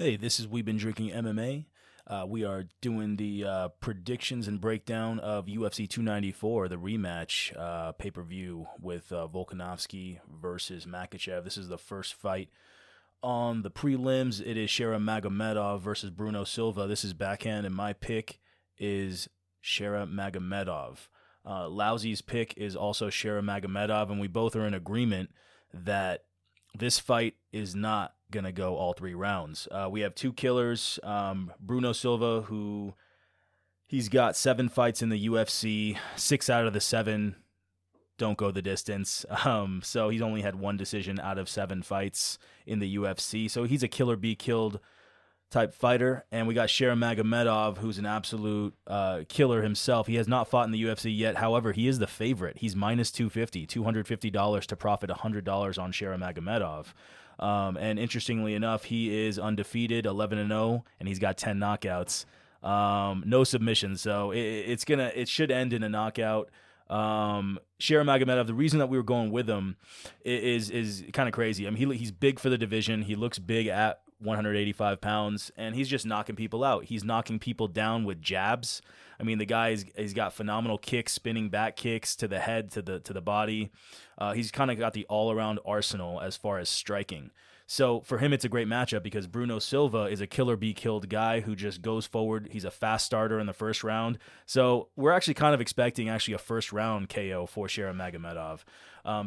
Hey, this is We've Been Drinking MMA. We are doing the predictions and breakdown of UFC 294, the rematch pay-per-view with Volkanovski versus Makhachev. This is the first fight on the prelims. It is Shara Magomedov versus Bruno Silva. This is backhand, and my pick is Shara Magomedov. Lousy's pick is also Shara Magomedov, and we both are in agreement that this fight is not going to go all 3 rounds. We have 2 killers. Bruno Silva, who he's got 7 fights in the UFC. 6 out of the 7 don't go the distance. So he's only had 1 decision out of 7 fights in the UFC. So he's a killer be killed type fighter. And we got Shara Magomedov, who's an absolute killer himself. He has not fought in the UFC yet. However, he is the favorite. He's minus $250 to profit $100 on Shara Magomedov. And interestingly enough, he is undefeated, 11-0, and he's got 10 knockouts. No submissions, so it should end in a knockout. Shara Magomedov, the reason that we were going with him is kind of crazy. I mean, he's big for the division. He looks big at 185 pounds, and he's just knocking people out. He's knocking people down with jabs. I mean, the guy he's got phenomenal kicks, spinning back kicks to the head, to the body. He's kind of got the all-around arsenal as far as striking. So for him, it's a great matchup because Bruno Silva is a killer be killed guy who just goes forward. He's a fast starter in the first round. So we're actually kind of expecting a first round KO for Shara Magomedov.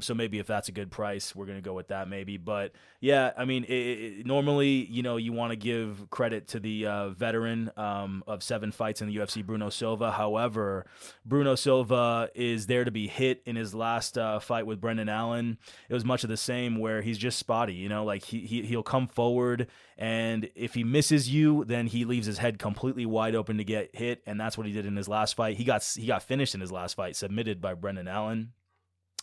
So maybe if that's a good price, we're going to go with that maybe. But yeah, I mean, normally, you want to give credit to the veteran of 7 fights in the UFC, Bruno Silva. However, Bruno Silva is there to be hit in his last fight with Brendan Allen. It was much of the same where he's just spotty, like he'll come forward, and if he misses you, then he leaves his head completely wide open to get hit, and that's what he did in his last fight. He got finished in his last fight, submitted by Brendan Allen.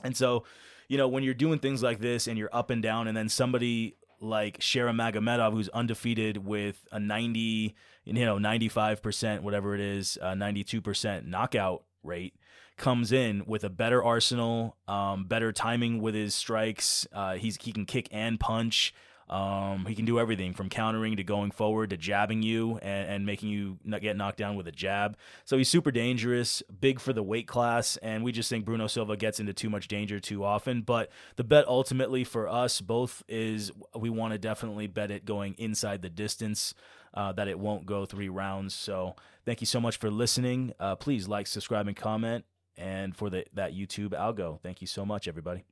And so, when you're doing things like this and you're up and down, and then somebody like Shara Magomedov, who's undefeated with a 95%, whatever it is, 92% knockout rate, comes in with a better arsenal, better timing with his strikes. He can kick and punch. He can do everything from countering to going forward to jabbing you and making you get knocked down with a jab. So he's super dangerous, big for the weight class, and we just think Bruno Silva gets into too much danger too often. But the bet ultimately for us both is we want to definitely bet it going inside the distance, that it won't go 3 rounds. So thank you so much for listening. Please like, subscribe, and comment. And for that YouTube algo, thank you so much, everybody.